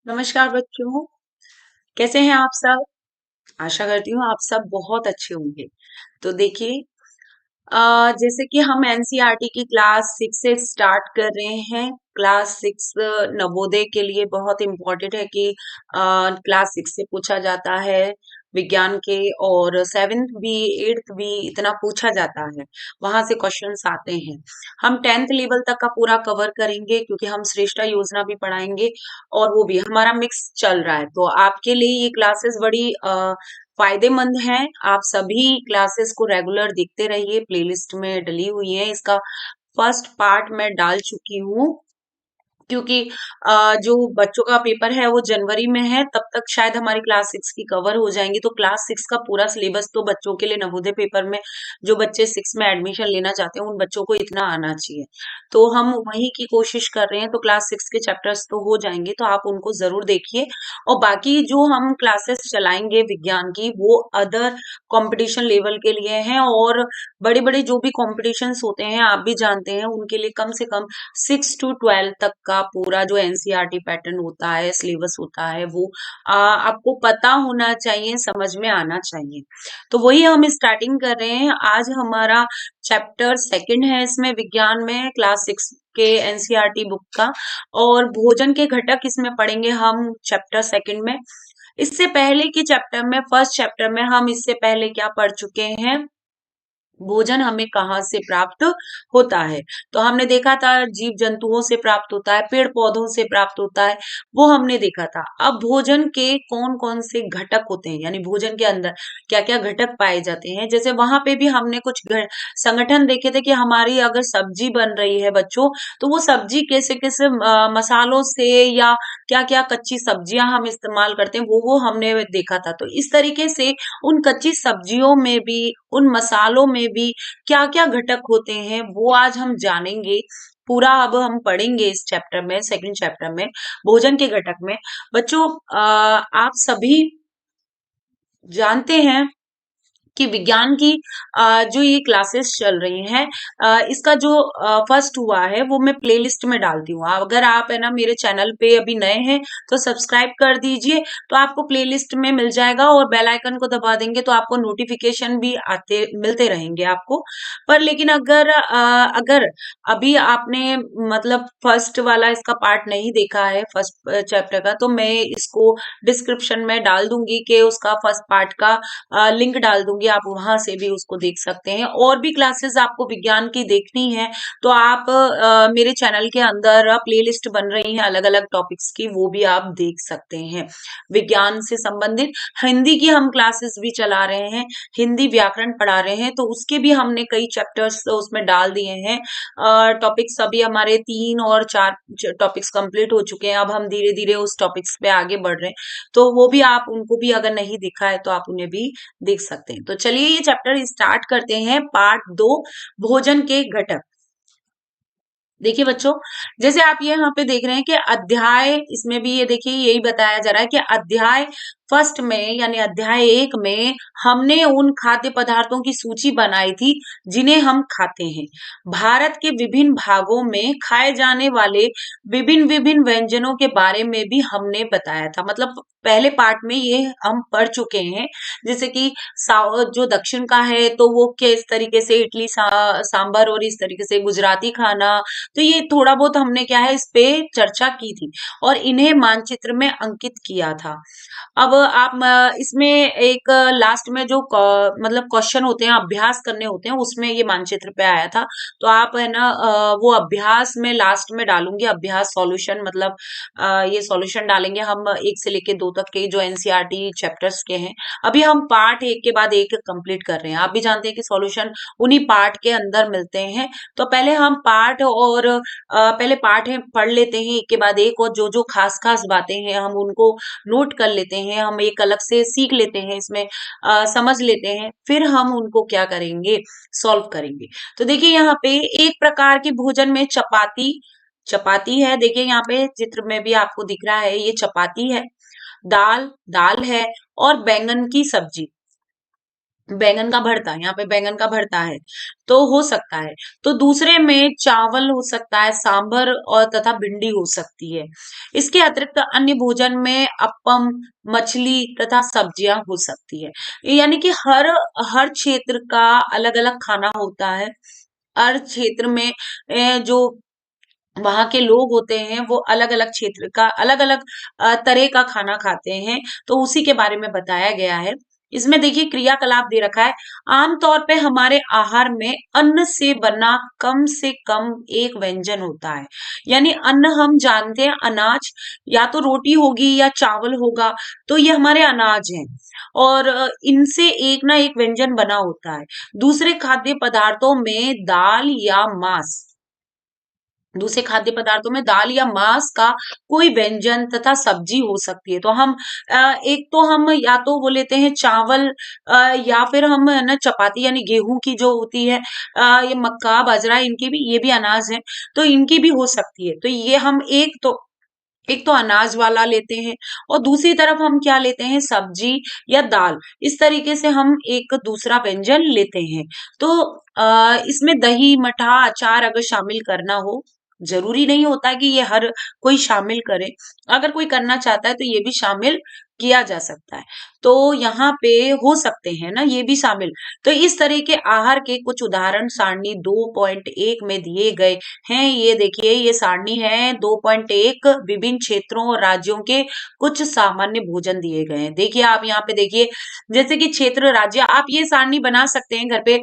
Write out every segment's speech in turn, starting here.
नमस्कार बच्चों, कैसे हैं आप सब? आशा करती हूँ आप सब बहुत अच्छे होंगे। तो देखिए, जैसे कि हम एनसीईआरटी की क्लास 6 से स्टार्ट कर रहे हैं। क्लास 6 नवोदय के लिए बहुत इम्पोर्टेंट है कि क्लास 6 से पूछा जाता है विज्ञान के, और 7th भी 8th भी इतना पूछा जाता है, वहां से क्वेश्चंस आते हैं। हम 10th लेवल तक का पूरा कवर करेंगे क्योंकि हम श्रेष्ठा योजना भी पढ़ाएंगे, और वो भी हमारा मिक्स चल रहा है। तो आपके लिए ये क्लासेस बड़ी फायदेमंद है। आप सभी क्लासेस को रेगुलर देखते रहिए, प्लेलिस्ट में डली हुई है। इसका फर्स्ट पार्ट मैं डाल चुकी हूँ क्योंकि जो बच्चों का पेपर है वो जनवरी में है, तब तक शायद हमारी क्लास 6 की कवर हो जाएंगी। तो क्लास 6 का पूरा सिलेबस तो बच्चों के लिए नवोदय पेपर में, जो बच्चे 6 में एडमिशन लेना चाहते हैं उन बच्चों को इतना आना चाहिए। तो हम वही की कोशिश कर रहे हैं। तो क्लास 6 के चैप्टर्स तो हो जाएंगे, तो आप उनको जरूर देखिए। और बाकी जो हम क्लासेस चलाएंगे विज्ञान की, वो अदर कंपटीशन लेवल के लिए हैं, और बड़े बड़े जो भी कॉम्पिटिशन्स होते हैं आप भी जानते हैं, उनके लिए कम से कम 6 to 12 तक का पूरा जो एनसीईआरटी पैटर्न होता है, सिलेबस होता है, वो आपको पता होना चाहिए, समझ में आना चाहिए। तो वही हम स्टार्टिंग कर रहे हैं। आज हमारा चैप्टर सेकंड है इसमें, विज्ञान में क्लास 6 के एनसीईआरटी बुक का, और भोजन के घटक इसमें पढ़ेंगे हम चैप्टर सेकंड में। इससे पहले के चैप्टर में, फर्स्ट चैप्टर में हम इससे पहले क्या पढ़ चुके हैं, भोजन हमें कहाँ से प्राप्त होता है। तो हमने देखा था जीव जंतुओं से प्राप्त होता है, पेड़ पौधों से प्राप्त होता है, वो हमने देखा था। अब भोजन के कौन कौन से घटक होते हैं, यानी भोजन के अंदर क्या क्या घटक पाए जाते हैं। जैसे वहां पे भी हमने कुछ संगठन देखे थे कि हमारी अगर सब्जी बन रही है बच्चों, तो वो सब्जी कैसे कैसे मसालों से, या क्या क्या कच्ची सब्जियां हम इस्तेमाल करते हैं, वो हमने देखा था। तो इस तरीके से उन कच्ची सब्जियों में भी, उन मसालों में भी क्या क्या घटक होते हैं, वो आज हम जानेंगे। पूरा अब हम पढ़ेंगे इस चैप्टर में, सेकंड चैप्टर में, भोजन के घटक में। बच्चों, आप सभी जानते हैं कि विज्ञान की जो ये क्लासेस चल रही हैं, इसका जो फर्स्ट हुआ है वो मैं प्लेलिस्ट में डालती हूँ। अगर आप है ना मेरे चैनल पे अभी नए हैं तो सब्सक्राइब कर दीजिए, तो आपको प्लेलिस्ट में मिल जाएगा, और बेल आइकन को दबा देंगे तो आपको नोटिफिकेशन भी आते मिलते रहेंगे आपको। पर लेकिन अगर अभी आपने मतलब फर्स्ट वाला इसका पार्ट नहीं देखा है, फर्स्ट चैप्टर का, तो मैं इसको डिस्क्रिप्शन में डाल दूंगी कि उसका फर्स्ट पार्ट का लिंक डाल दूंगी, आप वहां से भी उसको देख सकते हैं। और भी क्लासेस आपको विज्ञान की देखनी है तो आप मेरे चैनल के अंदर प्लेलिस्ट बन रही है अलग अलग टॉपिक्स की, वो भी आप देख सकते हैं। विज्ञान से संबंधित हिंदी की हम क्लासेस भी चला रहे हैं, हिंदी व्याकरण पढ़ा रहे हैं, तो उसके भी हमने कई चैप्टर्स उसमें डाल दिए हैं। टॉपिक्स अभी हमारे 3 और 4 टॉपिक्स कंप्लीट हो चुके हैं, अब हम धीरे धीरे उस टॉपिक्स पे आगे बढ़ रहे हैं। तो वो भी आप उनको भी अगर नहीं देखा है तो आप उन्हें भी देख सकते हैं। तो चलिए ये चैप्टर स्टार्ट करते हैं, पार्ट 2, भोजन के घटक। देखिए बच्चों, जैसे आप ये यहाँ पे देख रहे हैं कि अध्याय, इसमें भी ये देखिए यही बताया जा रहा है कि अध्याय फर्स्ट में, यानी अध्याय 1 में हमने उन खाद्य पदार्थों की सूची बनाई थी जिन्हें हम खाते हैं। भारत के विभिन्न भागों में खाए जाने वाले विभिन्न विभिन्न व्यंजनों के बारे में भी हमने बताया था। मतलब पहले पार्ट में ये हम पढ़ चुके हैं। जैसे कि जो दक्षिण का है तो वो किस तरीके से इडली सांभर, और इस तरीके से गुजराती खाना, तो ये थोड़ा बहुत हमने क्या है इस पे चर्चा की थी, और इन्हें मानचित्र में अंकित किया था। अब आप इसमें एक लास्ट में जो मतलब क्वेश्चन होते हैं, अभ्यास करने होते हैं, उसमें ये मानचित्र पे आया था। तो आप है ना वो अभ्यास में लास्ट में डालूंगी, अभ्यास सॉल्यूशन, मतलब ये सॉल्यूशन डालेंगे हम 1 से लेके 2 तक के जो एनसीईआरटी चैप्टर्स के हैं। अभी हम पार्ट 1 के बाद 1 कंप्लीट कर रहे हैं। आप भी जानते हैं कि सॉल्यूशन उन्हीं पार्ट के अंदर मिलते हैं। तो पहले हम पार्ट, और पहले पार्ट है पढ़ लेते हैं एक के बाद एक, और जो जो खास खास बातें हैं हम उनको नोट कर लेते हैं, हम एक अलग से सीख लेते हैं, इसमें समझ लेते हैं, फिर हम उनको क्या करेंगे, सॉल्व करेंगे। तो देखिए यहाँ पे एक प्रकार के भोजन में चपाती, चपाती है, देखिए यहाँ पे चित्र में भी आपको दिख रहा है, ये चपाती है। दाल, दाल है, और बैंगन की सब्जी, बैंगन का भरता, यहाँ पे बैंगन का भरता है तो हो सकता है। तो दूसरे में चावल हो सकता है, सांभर और तथा भिंडी हो सकती है। इसके अतिरिक्त अन्य भोजन में अप्पम, मछली तथा सब्जियां हो सकती है। यानी कि हर हर क्षेत्र का अलग अलग खाना होता है। हर क्षेत्र में जो वहाँ के लोग होते हैं वो अलग अलग क्षेत्र का अलग अलग तरह का खाना खाते हैं। तो उसी के बारे में बताया गया है। इसमें देखिए क्रियाकलाप दे रखा है। आमतौर पे हमारे आहार में अन्न से बना कम से कम एक व्यंजन होता है। यानी अन्न हम जानते हैं अनाज, या तो रोटी होगी या चावल होगा, तो ये हमारे अनाज हैं। और इनसे एक ना एक व्यंजन बना होता है। दूसरे खाद्य पदार्थों में दाल या मांस, दूसरे खाद्य पदार्थों में दाल या मांस का कोई व्यंजन तथा सब्जी हो सकती है। तो हम एक तो हम या तो वो लेते हैं चावल, या फिर हम है ना चपाती यानी गेहूं की जो होती है, ये मक्का बाजरा इनकी भी, ये भी अनाज है, तो इनकी भी हो सकती है। तो ये हम एक तो अनाज वाला लेते हैं, और दूसरी तरफ हम क्या लेते हैं, सब्जी या दाल। इस तरीके से हम एक दूसरा व्यंजन लेते हैं। तो इसमें दही मठा अचार अगर शामिल करना हो, जरूरी नहीं होता कि ये हर कोई शामिल करे। अगर कोई करना चाहता है तो ये भी शामिल किया जा सकता है। तो यहाँ पे हो सकते हैं ना ये भी शामिल। तो इस तरह के आहार के कुछ उदाहरण सारणी 2.1 में दिए गए हैं। ये देखिए ये सारणी है 2.1, विभिन्न क्षेत्रों और राज्यों के कुछ सामान्य भोजन दिए गए हैं। देखिए आप यहाँ पे देखिए, जैसे कि क्षेत्र राज्य, आप ये सारणी बना सकते हैं घर पे,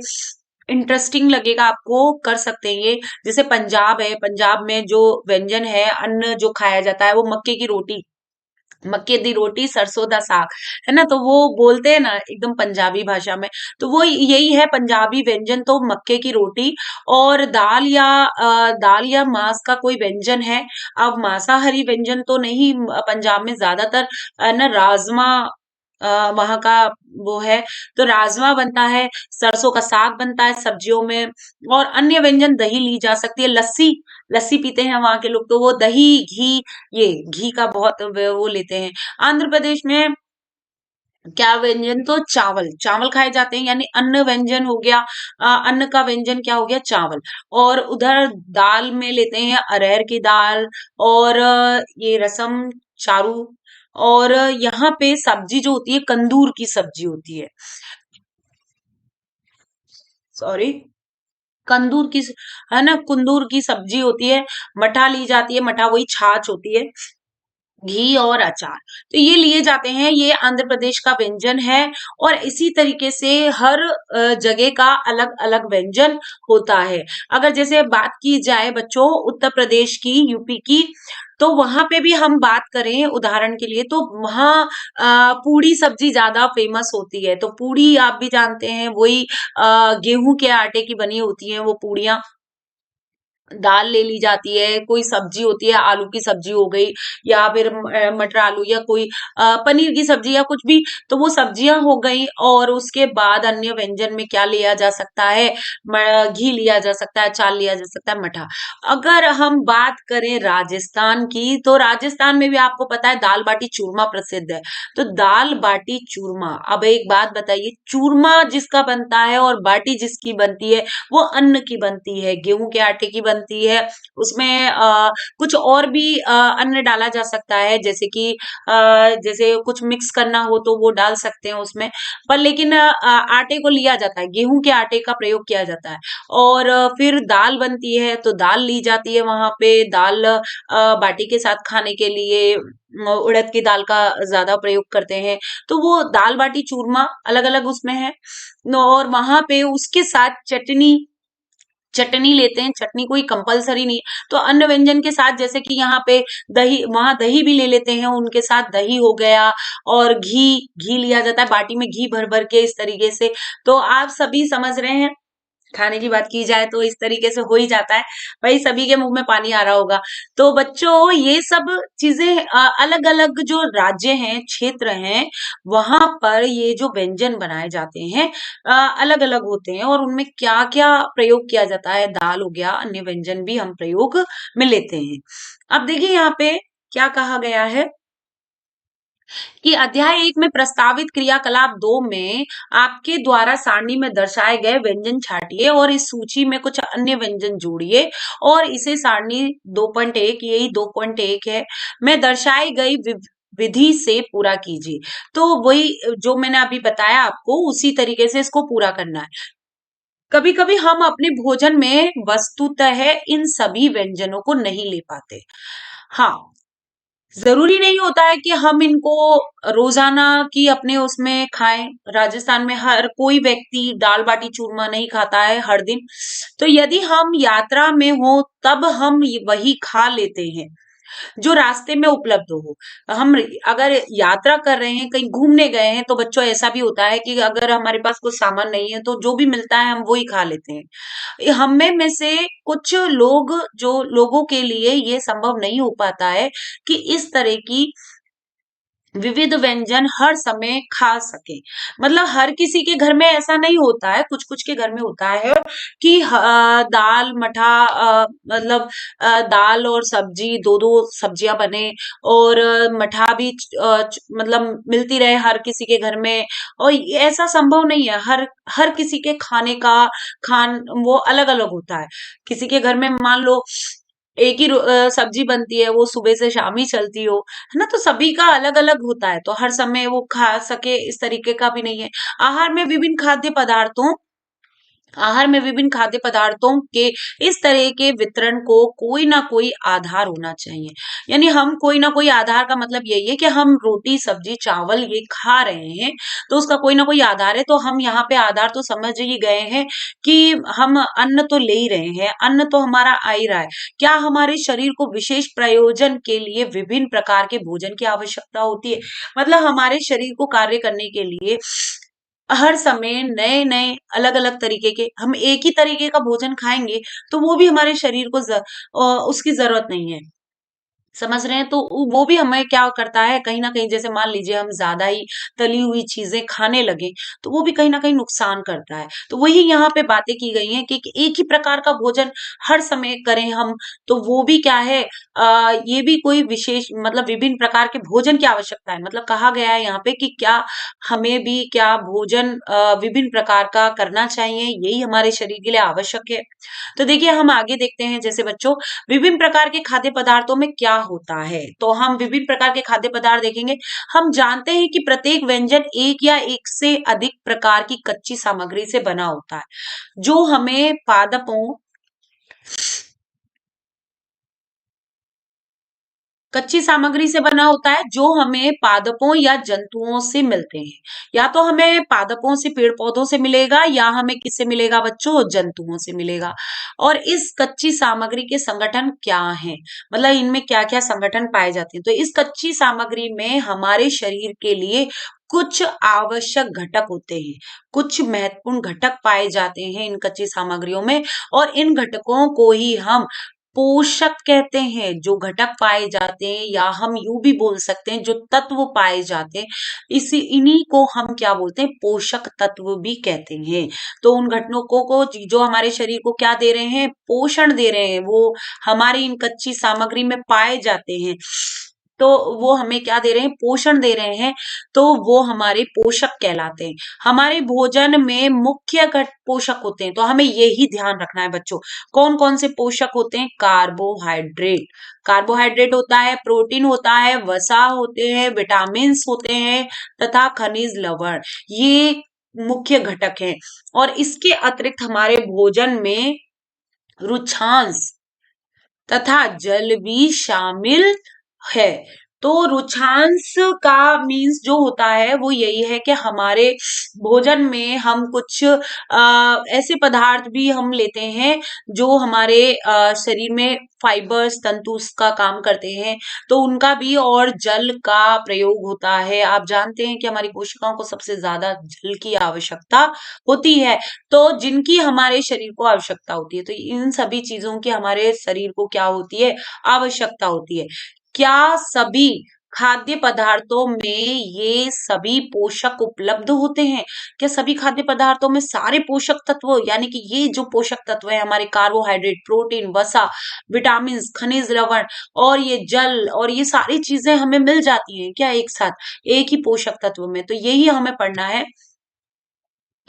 इंटरेस्टिंग लगेगा आपको, कर सकते हैं ये। जैसे पंजाब है, पंजाब में जो व्यंजन है, अन्न जो खाया जाता है वो मक्के की रोटी, मक्के दी रोटी सरसों दा साग, है ना। तो वो बोलते हैं ना एकदम पंजाबी भाषा में, तो वो यही है पंजाबी व्यंजन, तो मक्के की रोटी। और दाल या मांस का कोई व्यंजन है। अब मांसाहारी व्यंजन तो नहीं, पंजाब में ज्यादातर ना राजमा वहाँ का वो है, तो राजमा बनता है, सरसों का साग बनता है सब्जियों में। और अन्य व्यंजन दही ली जा सकती है, लस्सी, लस्सी पीते हैं वहां के लोग, तो वो दही घी, ये घी का बहुत वो लेते हैं। आंध्र प्रदेश में क्या व्यंजन, तो चावल, चावल खाए जाते हैं, यानी अन्न व्यंजन हो गया। अन्न का व्यंजन क्या हो गया, चावल। और उधर दाल में लेते हैं अरहर की दाल, और ये रसम, चारू। और यहाँ पे सब्जी जो होती है कंदूर की सब्जी होती है, सॉरी, कंदूर की, है ना, कुंदूर की सब्जी होती है। मठा ली जाती है, मठा वही छाछ होती है, घी और अचार, तो ये लिए जाते हैं। ये आंध्र प्रदेश का व्यंजन है। और इसी तरीके से हर जगह का अलग अलग व्यंजन होता है। अगर जैसे बात की जाए बच्चों उत्तर प्रदेश की, यूपी की, तो वहां पे भी हम बात करें उदाहरण के लिए, तो वहाँ पूड़ी सब्जी ज्यादा फेमस होती है। तो पूड़ी आप भी जानते हैं, वही गेहूं के आटे की बनी होती है वो पूड़ियाँ। दाल ले ली जाती है, कोई सब्जी होती है, आलू की सब्जी हो गई, या फिर मटर आलू, या कोई पनीर की सब्जी या कुछ भी, तो वो सब्जियां हो गई। और उसके बाद अन्य व्यंजन में क्या लिया जा सकता है, घी लिया जा सकता है, चाल लिया जा सकता है, मठा। अगर हम बात करें राजस्थान की, तो राजस्थान में भी आपको पता है दाल बाटी चूरमा प्रसिद्ध है। तो दाल बाटी चूरमा, अब एक बात बताइए, चूरमा जिसका बनता है और बाटी जिसकी बनती है, वो अन्न की बनती है, गेहूं के आटे की बनती है। उसमें कुछ और भी अन्न डाला जा सकता है, जैसे कि जैसे कुछ मिक्स करना हो तो वो डाल सकते हैं उसमें। पर लेकिन आटे को लिया जाता है, गेहूं के आटे का प्रयोग किया जाता है। और फिर दाल बनती है, तो दाल ली जाती है वहां पे, दाल बाटी के साथ खाने के लिए उड़द की दाल का ज्यादा प्रयोग करते हैं। तो वो दाल बाटी चूरमा अलग अलग उसमें है। और वहां पे उसके साथ चटनी, चटनी लेते हैं, चटनी कोई कंपलसरी नहीं। तो अन्न व्यंजन के साथ, जैसे कि यहाँ पे दही, वहां दही भी ले लेते हैं, उनके साथ दही हो गया। और घी, घी लिया जाता है बाटी में, घी भर भर के इस तरीके से। तो आप सभी समझ रहे हैं, खाने की बात की जाए तो इस तरीके से हो ही जाता है। भाई सभी के मुंह में पानी आ रहा होगा। तो बच्चों ये सब चीजें अलग अलग जो राज्य हैं, क्षेत्र हैं, वहां पर ये जो व्यंजन बनाए जाते हैं अलग अलग होते हैं, और उनमें क्या क्या प्रयोग किया जाता है, दाल हो गया, अन्य व्यंजन भी हम प्रयोग में लेते हैं। अब देखिए यहाँ पे क्या कहा गया है, कि अध्याय 1 में प्रस्तावित क्रियाकलाप 2 में आपके द्वारा सारणी में दर्शाए गए व्यंजन छाटिए और इस सूची में कुछ अन्य व्यंजन जोड़िए और इसे सारणी 2.1, यही 2.1 है, में दर्शाई गई विधि से पूरा कीजिए। तो वही जो मैंने अभी बताया आपको, उसी तरीके से इसको पूरा करना है। कभी कभी हम अपने भोजन में वस्तुतः इन सभी व्यंजनों को नहीं ले पाते। हाँ, जरूरी नहीं होता है कि हम इनको रोजाना की अपने उसमें खाएं। राजस्थान में हर कोई व्यक्ति दाल बाटी चूरमा नहीं खाता है हर दिन। तो यदि हम यात्रा में हो तब हम वही खा लेते हैं जो रास्ते में उपलब्ध हो। हम अगर यात्रा कर रहे हैं, कहीं घूमने गए हैं, तो बच्चों ऐसा भी होता है कि अगर हमारे पास कुछ सामान नहीं है तो जो भी मिलता है हम वो ही खा लेते हैं। हमें से कुछ लोग, जो लोगों के लिए ये संभव नहीं हो पाता है कि इस तरह की विविध व्यंजन हर समय खा सके। मतलब हर किसी के घर में ऐसा नहीं होता है, कुछ कुछ के घर में होता है कि दाल मठा, मतलब दाल और सब्जी, दो दो सब्जियां बने और मठा भी मतलब मिलती रहे हर किसी के घर में। और ऐसा संभव नहीं है। हर हर किसी के खाने का खान वो अलग अलग होता है। किसी के घर में मान लो एक ही सब्जी बनती है, वो सुबह से शाम ही चलती हो, है ना। तो सभी का अलग अलग होता है, तो हर समय वो खा सके इस तरीके का भी नहीं है। आहार में विभिन्न खाद्य पदार्थों आहार में विभिन्न खाद्य पदार्थों के इस तरह के वितरण को कोई ना कोई आधार होना चाहिए। यानी हम कोई ना कोई आधार का मतलब यही है कि हम रोटी सब्जी चावल ये खा रहे हैं, तो उसका कोई ना कोई आधार है। तो हम यहाँ पे आधार तो समझ ही गए हैं कि हम अन्न तो ले ही रहे हैं, अन्न तो हमारा आ ही रहा है। क्या हमारे शरीर को विशेष प्रयोजन के लिए विभिन्न प्रकार के भोजन की आवश्यकता होती है? मतलब हमारे शरीर को कार्य करने के लिए हर समय नए नए अलग अलग तरीके के, हम एक ही तरीके का भोजन खाएंगे तो वो भी हमारे शरीर को उसकी जरूरत नहीं है। समझ रहे हैं? तो वो भी हमें क्या करता है, कहीं ना कहीं जैसे मान लीजिए हम ज्यादा ही तली हुई चीजें खाने लगे तो वो भी कहीं ना कहीं नुकसान करता है। तो वही यहाँ पे बातें की गई हैं कि एक ही प्रकार का भोजन हर समय करें हम, तो वो भी क्या है, ये भी कोई विशेष मतलब विभिन्न प्रकार के भोजन की आवश्यकता है। मतलब कहा गया है यहाँ पे कि क्या हमें भी क्या भोजन विभिन्न प्रकार का करना चाहिए, यही हमारे शरीर के लिए आवश्यक है। तो देखिए हम आगे देखते हैं, जैसे बच्चों विभिन्न प्रकार के खाद्य पदार्थों में क्या होता है। तो हम विभिन्न प्रकार के खाद्य पदार्थ देखेंगे। हम जानते हैं कि प्रत्येक व्यंजन एक या एक से अधिक प्रकार की कच्ची सामग्री से बना होता है, जो हमें पादपों कच्ची सामग्री से बना होता है, जो हमें पादपों या जंतुओं से मिलते हैं। या तो हमें पादपों से, पेड़ पौधों से मिलेगा, या हमें किससे मिलेगा बच्चों, जंतुओं से मिलेगा। और इस कच्ची सामग्री के संगठन क्या हैं, मतलब इनमें क्या क्या संगठन पाए जाते हैं। तो इस कच्ची सामग्री में हमारे शरीर के लिए कुछ आवश्यक घटक होते हैं, कुछ महत्वपूर्ण घटक पाए जाते हैं इन कच्ची सामग्रियों में। और इन घटकों को ही हम पोषक कहते हैं। जो घटक पाए जाते हैं, या हम यूं भी बोल सकते हैं जो तत्व पाए जाते हैं, इसी इन्हीं को हम क्या बोलते हैं, पोषक तत्व भी कहते हैं। तो उन घटकों को जो हमारे शरीर को क्या दे रहे हैं, पोषण दे रहे हैं, वो हमारी इन कच्ची सामग्री में पाए जाते हैं। तो वो हमें क्या दे रहे हैं, पोषण दे रहे हैं। तो वो हमारे पोषक कहलाते हैं। हमारे भोजन में मुख्य घटक पोषक होते हैं, तो हमें यही ध्यान रखना है बच्चों। कौन कौन से पोषक होते हैं, कार्बोहाइड्रेट, कार्बोहाइड्रेट होता है, प्रोटीन होता है, वसा होते हैं, विटामिन होते हैं, तथा खनिज लवण, ये मुख्य घटक हैं। और इसके अतिरिक्त हमारे भोजन में रुक्षांश तथा जल भी शामिल है। तो रुक्षांश का मीन्स जो होता है वो यही है कि हमारे भोजन में हम कुछ ऐसे पदार्थ भी हम लेते हैं जो हमारे शरीर में फाइबर्स तंतु का काम करते हैं, तो उनका भी, और जल का प्रयोग होता है। आप जानते हैं कि हमारी कोशिकाओं को सबसे ज्यादा जल की आवश्यकता होती है। तो जिनकी हमारे शरीर को आवश्यकता होती है, तो इन सभी चीजों की हमारे शरीर को क्या होती है, आवश्यकता होती है। क्या सभी खाद्य पदार्थों में ये सभी पोषक उपलब्ध होते हैं? क्या सभी खाद्य पदार्थों में सारे पोषक तत्व, यानी कि ये जो पोषक तत्व है हमारे कार्बोहाइड्रेट, प्रोटीन, वसा, विटामिन, खनिज लवण और ये जल और ये सारी चीजें हमें मिल जाती हैं क्या एक साथ एक ही पोषक तत्व में? तो यही हमें पढ़ना है।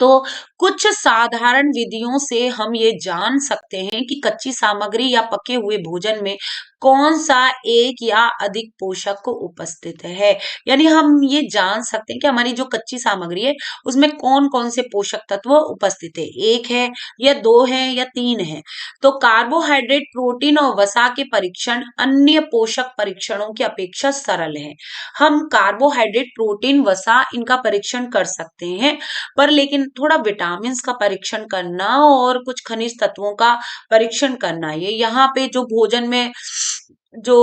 तो कुछ साधारण विधियों से हम ये जान सकते हैं कि कच्ची सामग्री या पके हुए भोजन में कौन सा एक या अधिक पोषक उपस्थित है। यानी हम ये जान सकते हैं कि हमारी जो कच्ची सामग्री है उसमें कौन कौन से पोषक तत्व उपस्थित है, एक है या दो है या तीन है। तो कार्बोहाइड्रेट, प्रोटीन और वसा के परीक्षण अन्य पोषक परीक्षणों की अपेक्षा सरल है। हम कार्बोहाइड्रेट, प्रोटीन, वसा इनका परीक्षण कर सकते हैं, पर लेकिन थोड़ा विटामिन का परीक्षण करना और कुछ खनिज तत्वों का परीक्षण करना, ये यहाँ पे जो भोजन में जो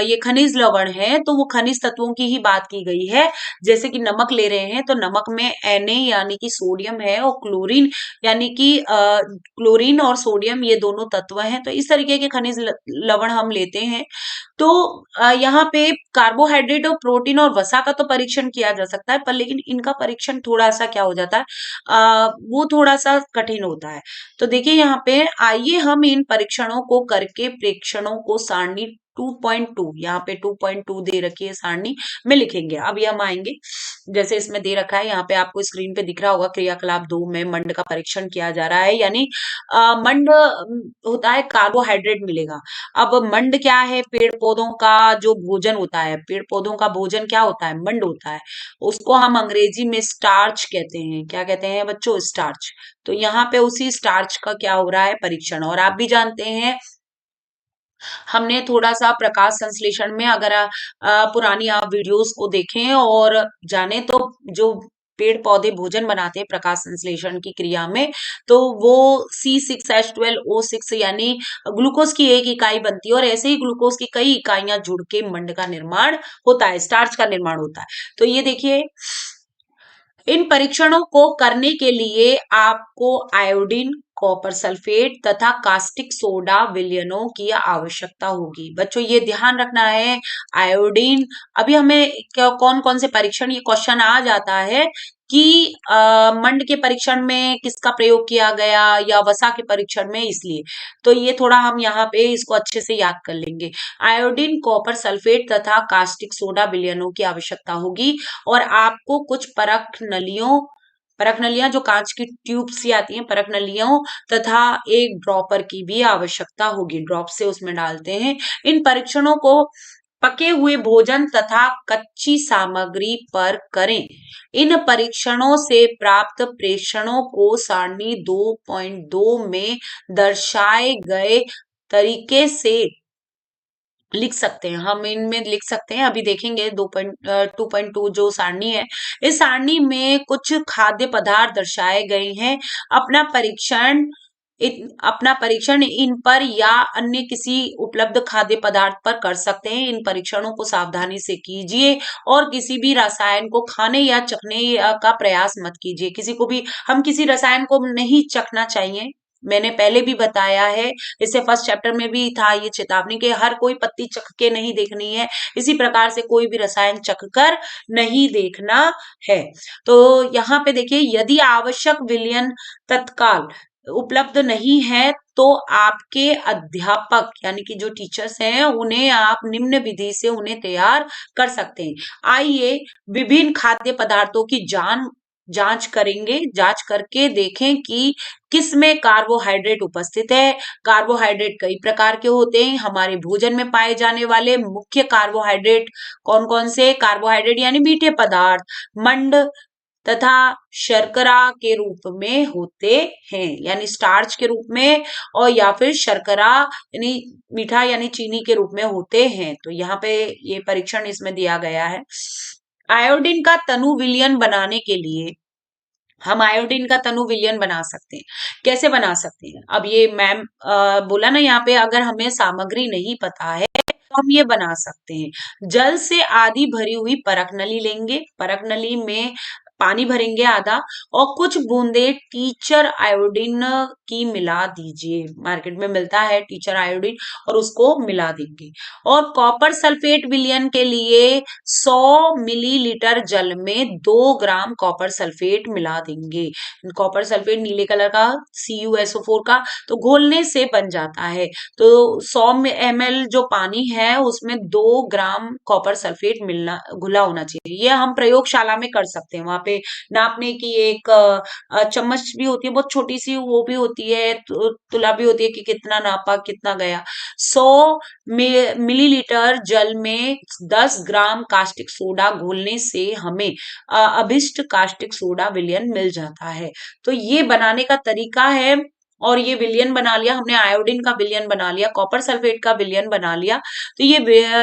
ये खनिज लवण है तो वो खनिज तत्वों की ही बात की गई है। जैसे कि नमक ले रहे हैं तो नमक में Na यानी कि सोडियम है और क्लोरीन यानी कि क्लोरीन और सोडियम ये दोनों तत्व हैं। तो इस तरीके के खनिज लवण हम लेते हैं। तो यहाँ पे कार्बोहाइड्रेट और प्रोटीन और वसा का तो परीक्षण किया जा सकता है, पर लेकिन इनका परीक्षण थोड़ा सा क्या हो जाता है, वो थोड़ा सा कठिन होता है। तो देखिए यहाँ पे आइए हम इन परीक्षणों को करके प्रेक्षणों को सारणी 2.2, यहाँ पे 2.2 दे रखी है सारणी में लिखेंगे। अभी हम आएंगे, जैसे इसमें दे रखा है यहाँ पे आपको स्क्रीन पे दिख रहा होगा, क्रियाकलाप 2 में मंड का परीक्षण किया जा रहा है। यानी मंड होता है, कार्बोहाइड्रेट मिलेगा। अब मंड क्या है, पेड़ पौधों का जो भोजन होता है, पेड़ पौधों का भोजन क्या होता है, मंड होता है। उसको हम अंग्रेजी में स्टार्च कहते हैं। क्या कहते हैं बच्चों, स्टार्च। तो यहाँ पे उसी स्टार्च का क्या हो रहा है, परीक्षण। और आप भी जानते हैं, हमने थोड़ा सा प्रकाश संश्लेषण में अगर पुरानी आप वीडियोस को देखें और जाने तो जो पेड़ पौधे भोजन बनाते हैं प्रकाश संश्लेषण की क्रिया में, तो वो C6H12O6 यानी ग्लूकोज की एक इकाई बनती है और ऐसे ही ग्लूकोज की कई इकाइयां जुड़ के मंड का निर्माण होता है, स्टार्च का निर्माण होता है। तो ये देखिए, इन परीक्षणों को करने के लिए आपको आयोडीन, कॉपर सल्फेट तथा कास्टिक सोडा विलयनों की आवश्यकता होगी। बच्चों ये ध्यान रखना है, आयोडीन, अभी हमें कौन कौन से परीक्षण, ये क्वेश्चन आ जाता है कि मंड के परीक्षण में किसका प्रयोग किया गया या वसा के परीक्षण में, इसलिए तो ये थोड़ा हम यहाँ पे इसको अच्छे से याद कर लेंगे। आयोडीन, कॉपर सल्फेट तथा कास्टिक सोडा विलयनों की आवश्यकता होगी और आपको कुछ परख नलियां जो कांच की ट्यूब सी आती हैं, परख नलियों तथा एक ड्रॉपर की भी आवश्यकता होगी। ड्रॉप से उसमें डालते हैं। इन परीक्षणों को पके हुए भोजन तथा कच्ची सामग्री पर करें। इन परीक्षणों से प्राप्त प्रेषणों को सारणी 2.2 में दर्शाए गए तरीके से लिख सकते हैं। हम इनमें लिख सकते हैं, अभी देखेंगे 2.2 जो सारणी है, इस सारणी में कुछ खाद्य पदार्थ दर्शाए गए हैं। अपना परीक्षण अपना परीक्षण इन पर या अन्य किसी उपलब्ध खाद्य पदार्थ पर कर सकते हैं। इन परीक्षणों को सावधानी से कीजिए और किसी भी रसायन को खाने या चखने का प्रयास मत कीजिए। किसी को भी, हम किसी रसायन को नहीं चखना चाहिए। मैंने पहले भी बताया है, इससे फर्स्ट चैप्टर में भी था ये चेतावनी कि हर कोई पत्ती चख के नहीं देखनी है, इसी प्रकार से कोई भी रसायन चख कर नहीं देखना है। तो यहाँ पे देखिए, यदि आवश्यक विलयन तत्काल उपलब्ध नहीं है तो आपके अध्यापक यानी कि जो टीचर्स हैं उन्हें आप निम्न विधि से उन्हें तैयार कर सकते हैं। आइए विभिन्न खाद्य पदार्थों की जांच करेंगे, जांच करके देखें कि किस में कार्बोहाइड्रेट उपस्थित है। कार्बोहाइड्रेट कई प्रकार के होते हैं। हमारे भोजन में पाए जाने वाले मुख्य कार्बोहाइड्रेट कौन कौन से, कार्बोहाइड्रेट यानी मीठे पदार्थ मंड तथा शर्करा के रूप में होते हैं, यानी स्टार्च के रूप में, और या फिर शर्करा यानी मीठा यानी चीनी के रूप में होते हैं। तो यहाँ पे ये परीक्षण इसमें दिया गया है। आयोडीन का तनु विलयन बनाने के लिए हम आयोडीन का तनु विलयन बना सकते हैं। कैसे बना सकते हैं, अब ये मैम बोला ना, यहाँ पे अगर हमें सामग्री नहीं पता है तो हम ये बना सकते हैं। जल से आधी भरी हुई परख नली लेंगे। परख नली में पानी भरेंगे आधा, और कुछ बूंदे टीचर आयोडीन की मिला दीजिए। मार्केट में मिलता है टीचर आयोडीन, और उसको मिला देंगे। और कॉपर सल्फेट विलयन के लिए 100 मिलीलीटर जल में 2 ग्राम कॉपर सल्फेट मिला देंगे। कॉपर सल्फेट नीले कलर का CuSO4 का, तो घोलने से बन जाता है। तो 100 ml जो पानी है उसमें 2 ग्राम कॉपर सल्फेट मिलना घुला होना चाहिए। ये हम प्रयोगशाला में कर सकते हैं। वहां पे नापने की एक चम्मच भी होती है, बहुत छोटी सी, वो भी होती है, तुला भी होती है कि कितना नापा कितना गया। 100 मिलीलीटर जल में 10 ग्राम कास्टिक सोडा घोलने से हमें अभिष्ट कास्टिक सोडा विलयन मिल जाता है। तो ये बनाने का तरीका है। और ये विलयन बना लिया हमने, आयोडीन का विलयन बना लिया, कॉपर सल्फेट का विलयन बना लिया, तो ये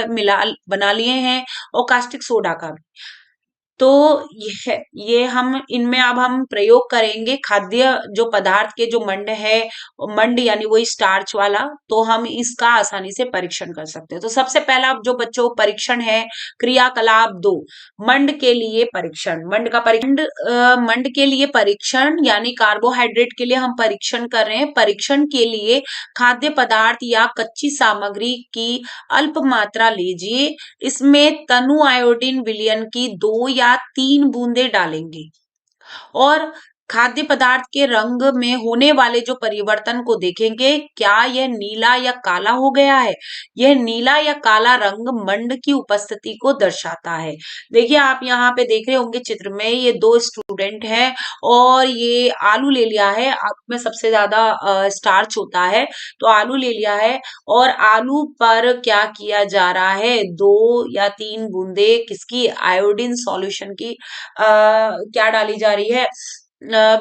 मिला बना लिए हैं, और कास्टिक सोडा का भी। तो ये हम इनमें अब हम प्रयोग करेंगे खाद्य जो पदार्थ के जो मंड है, मंड यानी वही स्टार्च वाला, तो हम इसका आसानी से परीक्षण कर सकते हैं। तो सबसे पहला जो बच्चों परीक्षण है, क्रियाकलाप 2, मंड के लिए परीक्षण। मंड का परीक्षण, मंड के लिए परीक्षण यानी कार्बोहाइड्रेट के लिए हम परीक्षण कर रहे हैं। परीक्षण के लिए खाद्य पदार्थ या कच्ची सामग्री की अल्प मात्रा लीजिए, इसमें तनु आयोडीन विलयन की 2 या 3 बूंदे डालेंगे, और खाद्य पदार्थ के रंग में होने वाले जो परिवर्तन को देखेंगे। क्या यह नीला या काला हो गया है? यह नीला या काला रंग मंड की उपस्थिति को दर्शाता है। देखिए आप यहाँ पे देख रहे होंगे चित्र में, ये 2 स्टूडेंट हैं, और ये आलू ले लिया है। आलू में सबसे ज्यादा स्टार्च होता है, तो आलू ले लिया है, और आलू पर क्या किया जा रहा है, 2 या 3 बूंदे किसकी, आयोडीन सॉल्यूशन की क्या डाली जा रही है,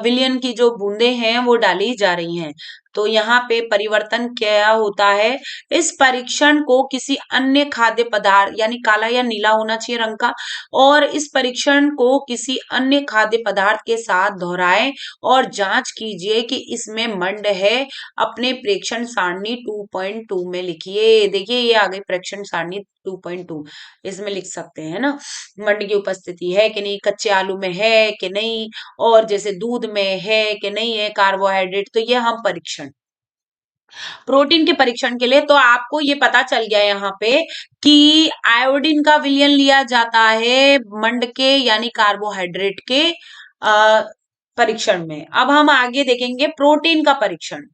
विलयन की जो बूंदे हैं वो डाली जा रही हैं। तो यहाँ पे परिवर्तन क्या होता है, इस परीक्षण को किसी अन्य खाद्य पदार्थ यानी काला या नीला होना चाहिए रंग का, और इस परीक्षण को किसी अन्य खाद्य पदार्थ के साथ दोहराएं और जांच कीजिए कि इसमें मंड है। अपने प्रेक्षण सारणी 2.2 में लिखिए। देखिए ये आ गई प्रेक्षण सारणी 2.2, इसमें लिख सकते हैं ना, मंड की उपस्थिति है कि नहीं, कच्चे आलू में है कि नहीं, और जैसे दूध में है कि नहीं है कार्बोहाइड्रेट। तो ये हम परीक्षण, प्रोटीन के परीक्षण के लिए तो आपको ये पता चल गया यहाँ पे कि आयोडीन का विलयन लिया जाता है मंड के यानी कार्बोहाइड्रेट के परीक्षण में। अब हम आगे देखेंगे प्रोटीन का परीक्षण।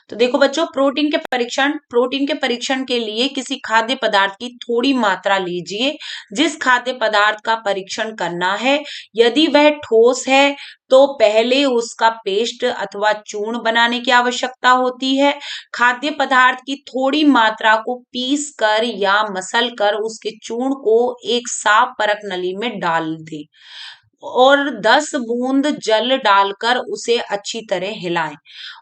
तो देखो बच्चों, प्रोटीन के परीक्षण के लिए किसी खाद्य पदार्थ की थोड़ी मात्रा लीजिए। जिस खाद्य पदार्थ का परीक्षण करना है, यदि वह ठोस है तो पहले उसका पेस्ट अथवा चूर्ण बनाने की आवश्यकता होती है। खाद्य पदार्थ की थोड़ी मात्रा को पीस कर या मसल कर उसके चूर्ण को एक साफ परख नली में डाल दें, और 10 बूंद जल डालकर उसे अच्छी तरह हिलाएं।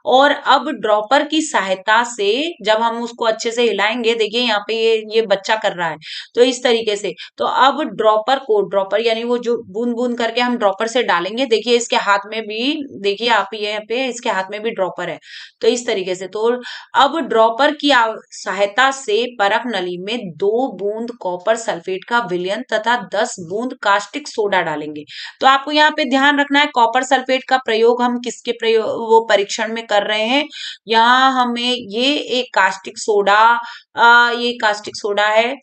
और अब ड्रॉपर की सहायता से जब हम उसको अच्छे से हिलाएंगे, देखिए यहाँ पे ये बच्चा कर रहा है, तो इस तरीके से, तो अब ड्रॉपर यानी वो जो बूंद बूंद करके हम ड्रॉपर से डालेंगे। देखिए इसके हाथ में भी, देखिए आप यहाँ पे इसके हाथ में भी ड्रॉपर है, तो इस तरीके से। तो अब ड्रॉपर की सहायता से परख नली में 2 बूंद कॉपर सल्फेट का विलयन तथा 10 बूंद कास्टिक सोडा डालेंगे। तो आपको यहाँ पे ध्यान रखना है, कॉपर सल्फेट का प्रयोग हम किसके प्रयोग वो परीक्षण में कर रहे हैं। यहाँ हमें ये एक कास्टिक सोडा, ये कास्टिक सोडा है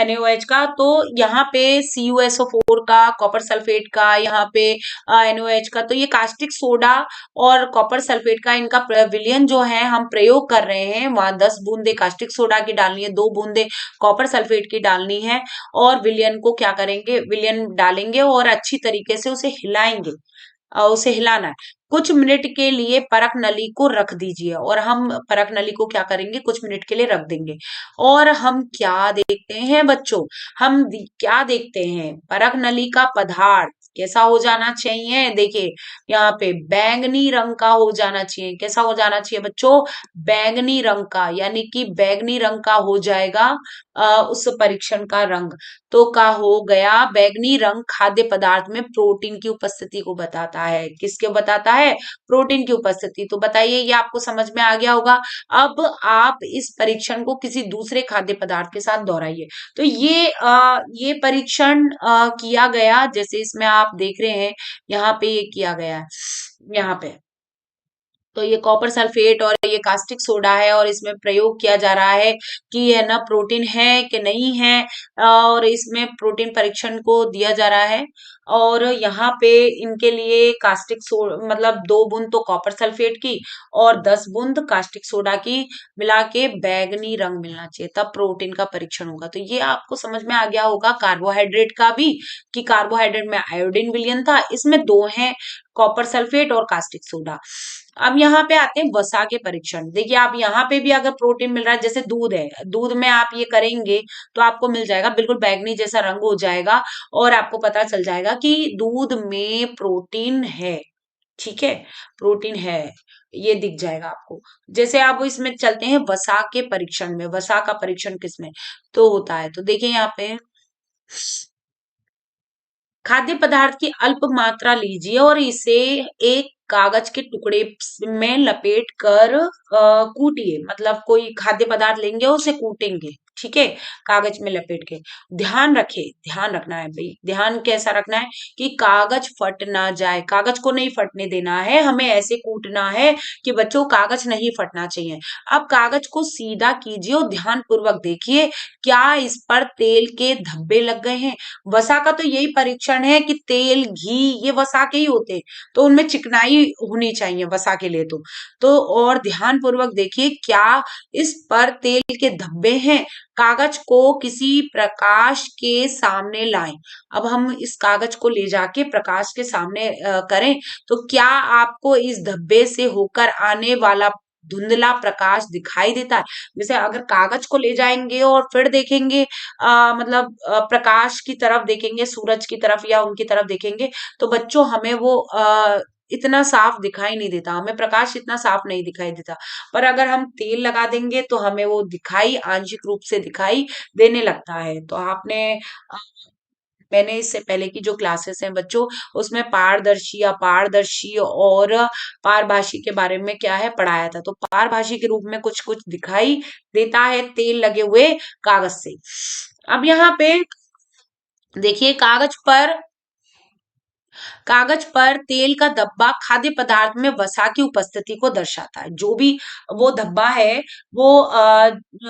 NaOH का, तो यहाँ पे CuSO4 का, कॉपर सल्फेट का, यहाँ पे NaOH का, तो ये कास्टिक सोडा और कॉपर सल्फेट का इनका विलयन जो है हम प्रयोग कर रहे हैं। वहां 10 बूंदे कास्टिक सोडा की डालनी है, 2 बूंदे कॉपर सल्फेट की डालनी है, और विलयन को क्या करेंगे, विलयन डालेंगे और अच्छी तरीके से उसे हिलाएंगे, उसे हिलाना है। कुछ मिनट के लिए परख नली को रख दीजिए, और हम परख नली को क्या करेंगे, कुछ मिनट के लिए रख देंगे। और हम क्या देखते हैं बच्चों, क्या देखते हैं, परख नली का पदार्थ कैसा हो जाना चाहिए। देखिए यहाँ पे बैंगनी रंग का हो जाना चाहिए। कैसा हो जाना चाहिए बच्चों, बैंगनी रंग का, यानी कि बैंगनी रंग का हो जाएगा उस परीक्षण का रंग। तो का हो गया बैगनी रंग खाद्य पदार्थ में प्रोटीन की उपस्थिति को बताता है। किसके बताता है? प्रोटीन की उपस्थिति। तो बताइए ये आपको समझ में आ गया होगा। अब आप इस परीक्षण को किसी दूसरे खाद्य पदार्थ के साथ दोहराइए। तो ये परीक्षण किया गया, जैसे इसमें आप देख रहे हैं यहाँ पे ये किया गया है, यहाँ पे तो ये कॉपर सल्फेट और ये कास्टिक सोडा है और इसमें प्रयोग किया जा रहा है कि है ना प्रोटीन है कि नहीं है, और इसमें प्रोटीन परीक्षण को दिया जा रहा है। और यहाँ पे इनके लिए कास्टिक सोडा मतलब 2 बूंद तो कॉपर सल्फेट की और 10 बूंद कास्टिक सोडा की मिला के बैगनी रंग मिलना चाहिए, तब प्रोटीन का परीक्षण होगा। तो ये आपको समझ में आ गया होगा कार्बोहाइड्रेट का भी, कि कार्बोहाइड्रेट में आयोडीन विलयन था, इसमें 2 हैं, कॉपर सल्फेट और कास्टिक सोडा। अब यहाँ पे आते हैं वसा के परीक्षण। देखिए आप यहाँ पे भी अगर प्रोटीन मिल रहा है, जैसे दूध है, दूध में आप ये करेंगे तो आपको मिल जाएगा, बिल्कुल बैगनी जैसा रंग हो जाएगा और आपको पता चल जाएगा कि दूध में प्रोटीन है। ठीक है, प्रोटीन है, ये दिख जाएगा आपको। जैसे आप इसमें चलते हैं वसा के परीक्षण में। वसा का परीक्षण किसमें तो होता है, तो देखिए यहाँ पे खाद्य पदार्थ की अल्प मात्रा लीजिए और इसे एक कागज के टुकड़े में लपेट कर कूटिए। मतलब कोई खाद्य पदार्थ लेंगे और उसे कूटेंगे, ठीक है, कागज में लपेट के। ध्यान रखे, ध्यान रखना है भाई, ध्यान कैसा रखना है कि कागज फट ना जाए, कागज को नहीं फटने देना है, हमें ऐसे कूटना है कि बच्चों कागज नहीं फटना चाहिए। अब कागज को सीधा कीजिए और ध्यान पूर्वक देखिए क्या इस पर तेल के धब्बे लग गए हैं। वसा का तो यही परीक्षण है कि तेल घी ये वसा के ही होते हैं, तो उनमें चिकनाई होनी चाहिए वसा के लिए। तो और ध्यान पूर्वक देखिए क्या इस पर तेल के धब्बे हैं। कागज को किसी प्रकाश के सामने लाएं। अब हम इस कागज को ले जाके प्रकाश के सामने करें तो क्या आपको इस धब्बे से होकर आने वाला धुंधला प्रकाश दिखाई देता है? जैसे अगर कागज को ले जाएंगे और फिर देखेंगे मतलब प्रकाश की तरफ देखेंगे, सूरज की तरफ या उनकी तरफ देखेंगे, तो बच्चों हमें वो इतना साफ दिखाई नहीं देता, हमें प्रकाश इतना साफ नहीं दिखाई देता। पर अगर हम तेल लगा देंगे तो हमें वो दिखाई आंशिक रूप से दिखाई देने लगता है। तो आपने मैंने इससे पहले की जो क्लासेस हैं बच्चों, उसमें पारदर्शी, अपारदर्शी और पारभाषी के बारे में क्या है पढ़ाया था। तो पारभाषी के रूप में कुछ कुछ दिखाई देता है तेल लगे हुए कागज से। अब यहाँ पे देखिए कागज पर तेल का धब्बा खाद्य पदार्थ में वसा की उपस्थिति को दर्शाता है। जो भी वो धब्बा है वो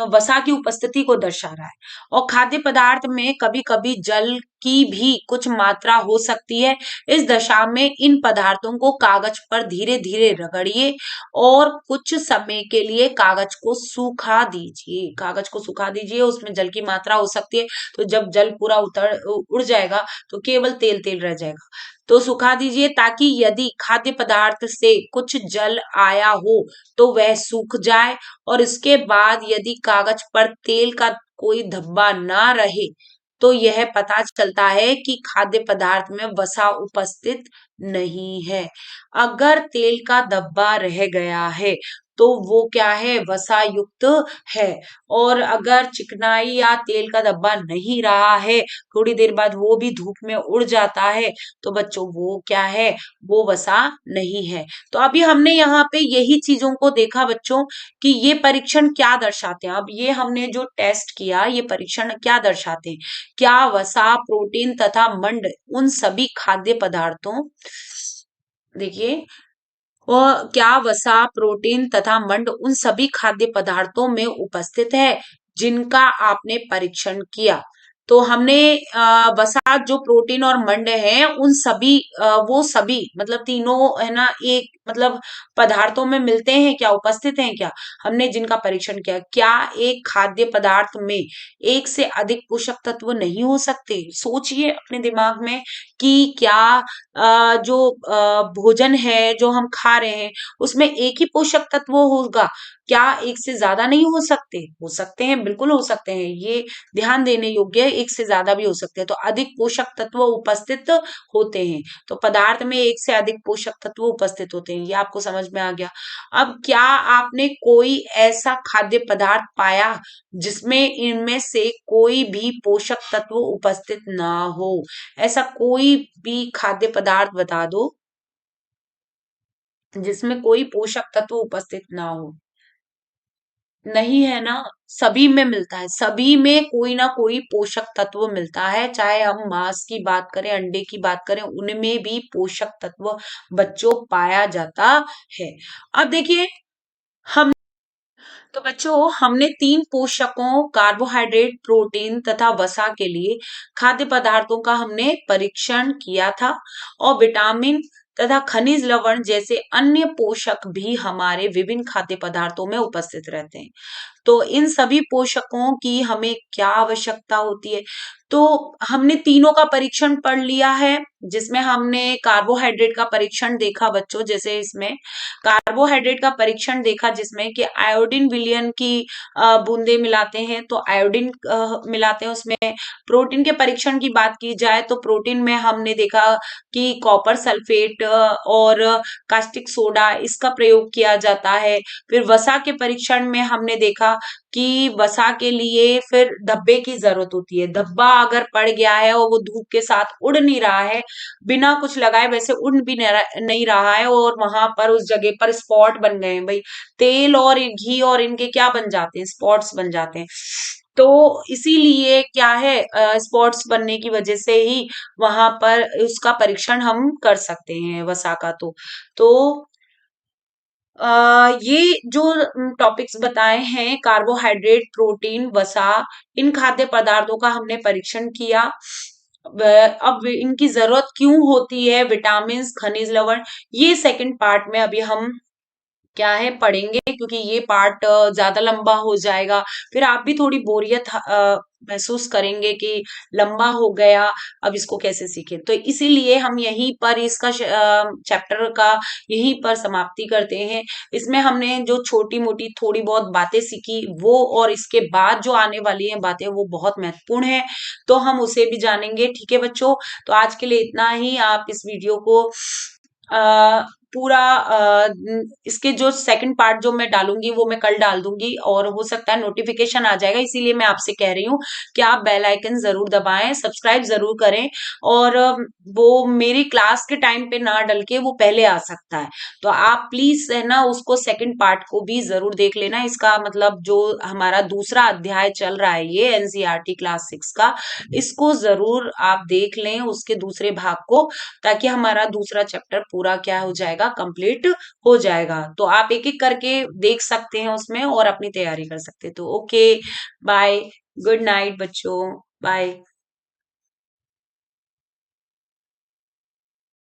वसा की उपस्थिति को दर्शा रहा है। और खाद्य पदार्थ में कभी कभी जल की भी कुछ मात्रा हो सकती है। इस दशा में इन पदार्थों को कागज पर धीरे धीरे रगड़िए और कुछ समय के लिए कागज को सूखा दीजिए। कागज को सूखा दीजिए, उसमें जल की मात्रा हो सकती है, तो जब जल पूरा उड़ जाएगा तो केवल तेल तेल रह जाएगा। तो सुखा दीजिए ताकि यदि खाद्य पदार्थ से कुछ जल आया हो तो वह सूख जाए, और इसके बाद यदि कागज पर तेल का कोई धब्बा ना रहे तो यह पता चलता है कि खाद्य पदार्थ में वसा उपस्थित नहीं है। अगर तेल का धब्बा रह गया है तो वो क्या है, वसा युक्त है। और अगर चिकनाई या तेल का धब्बा नहीं रहा है, थोड़ी देर बाद वो भी धूप में उड़ जाता है, तो बच्चों वो क्या है, वो वसा नहीं है। तो अभी हमने यहाँ पे यही चीजों को देखा बच्चों कि ये परीक्षण क्या दर्शाते हैं। अब ये हमने जो टेस्ट किया ये परीक्षण क्या दर्शाते हैं, क्या वसा, प्रोटीन तथा मंड उन सभी खाद्य पदार्थों, देखिए वो क्या वसा, प्रोटीन तथा मंड उन सभी खाद्य पदार्थों में उपस्थित है जिनका आपने परीक्षण किया। तो हमने वसा जो प्रोटीन और मंड है उन सभी वो सभी मतलब तीनों है ना एक मतलब पदार्थों में मिलते हैं क्या, उपस्थित हैं क्या, हमने जिनका परीक्षण किया। क्या एक खाद्य पदार्थ में एक से अधिक पोषक तत्व नहीं हो सकते? सोचिए अपने दिमाग में कि क्या जो भोजन है जो हम खा रहे हैं उसमें एक ही पोषक तत्व होगा, क्या एक से ज्यादा नहीं हो सकते? हो सकते हैं, बिल्कुल हो सकते हैं, ये ध्यान देने योग्य एक से ज्यादा भी हो सकते हैं, तो अधिक पोषक तत्व उपस्थित होते हैं। तो पदार्थ में एक से अधिक पोषक तत्व उपस्थित होते हैं, ये आपको समझ में आ गया। अब क्या आपने कोई ऐसा खाद्य पदार्थ पाया जिसमें इनमें से कोई भी पोषक तत्व उपस्थित ना हो? ऐसा कोई भी खाद्य पदार्थ बता दो जिसमें कोई पोषक तत्व उपस्थित ना हो। नहीं है ना, सभी में मिलता है, सभी में कोई ना कोई पोषक तत्व मिलता है, चाहे हम मांस की बात करें, अंडे की बात करें, उनमें भी पोषक तत्व बच्चों पाया जाता है। अब देखिए, हम तो बच्चों हमने तीन पोषकों कार्बोहाइड्रेट, प्रोटीन तथा वसा के लिए खाद्य पदार्थों का हमने परीक्षण किया था, और विटामिन तथा खनिज लवण जैसे अन्य पोषक भी हमारे विभिन्न खाद्य पदार्थों में उपस्थित रहते हैं। तो इन सभी पोषकों की हमें क्या आवश्यकता होती है? तो हमने तीनों का परीक्षण पढ़ लिया है, जिसमें हमने कार्बोहाइड्रेट का परीक्षण देखा बच्चों, जैसे इसमें कार्बोहाइड्रेट का परीक्षण देखा जिसमें कि आयोडीन विलयन की बूंदे मिलाते हैं, तो आयोडीन मिलाते हैं उसमें। प्रोटीन के परीक्षण की बात की जाए तो प्रोटीन में हमने देखा कि कॉपर सल्फेट और कास्टिक सोडा इसका प्रयोग किया जाता है। फिर वसा के परीक्षण में हमने देखा कि वसा के लिए फिर धब्बे की जरूरत होती है। धब्बा अगर पड़ गया है और वो धूप के साथ उड़ नहीं रहा है, बिना कुछ लगाए वैसे उड़ भी नहीं रहा है, और वहां पर उस जगह पर स्पॉट बन गए हैं भाई, तेल और घी और इनके क्या बन जाते हैं, स्पॉट्स बन जाते हैं। तो इसीलिए क्या है, स्पॉट्स बनने की वजह से ही वहां पर उसका परीक्षण हम कर सकते हैं वसा का। तो ये जो टॉपिक्स बताए हैं, कार्बोहाइड्रेट, प्रोटीन, वसा, इन खाद्य पदार्थों का हमने परीक्षण किया। अब इनकी जरूरत क्यों होती है, विटामिन, खनिज लवण, ये सेकंड पार्ट में अभी हम क्या है पढ़ेंगे, क्योंकि ये पार्ट ज्यादा लंबा हो जाएगा। फिर आप भी थोड़ी बोरियत महसूस करेंगे कि लंबा हो गया, अब इसको कैसे सीखें। तो इसीलिए हम यहीं पर इसका चैप्टर का यहीं पर समाप्ति करते हैं। इसमें हमने जो छोटी मोटी थोड़ी बहुत बातें सीखी वो, और इसके बाद जो आने वाली हैं बातें वो बहुत महत्वपूर्ण है, तो हम उसे भी जानेंगे। ठीक है बच्चों, तो आज के लिए इतना ही। आप इस वीडियो को पूरा इसके जो सेकंड पार्ट जो मैं डालूंगी वो मैं कल डाल दूंगी, और हो सकता है नोटिफिकेशन आ जाएगा, इसीलिए मैं आपसे कह रही हूँ कि आप बेल आइकन जरूर दबाएं, सब्सक्राइब जरूर करें। और वो मेरी क्लास के टाइम पे ना डल के वो पहले आ सकता है, तो आप प्लीज है ना उसको सेकंड पार्ट को भी जरूर देख लेना। इसका मतलब जो हमारा दूसरा अध्याय चल रहा है ये एनसीईआरटी क्लास 6 का, इसको जरूर आप देख लें, उसके दूसरे भाग को, ताकि हमारा दूसरा चैप्टर पूरा क्या हो जाएगा, कंप्लीट हो जाएगा। तो आप एक एक करके देख सकते हैं उसमें और अपनी तैयारी कर सकते हैं। तो ओके, बाय, गुड नाइट बच्चों, बाय।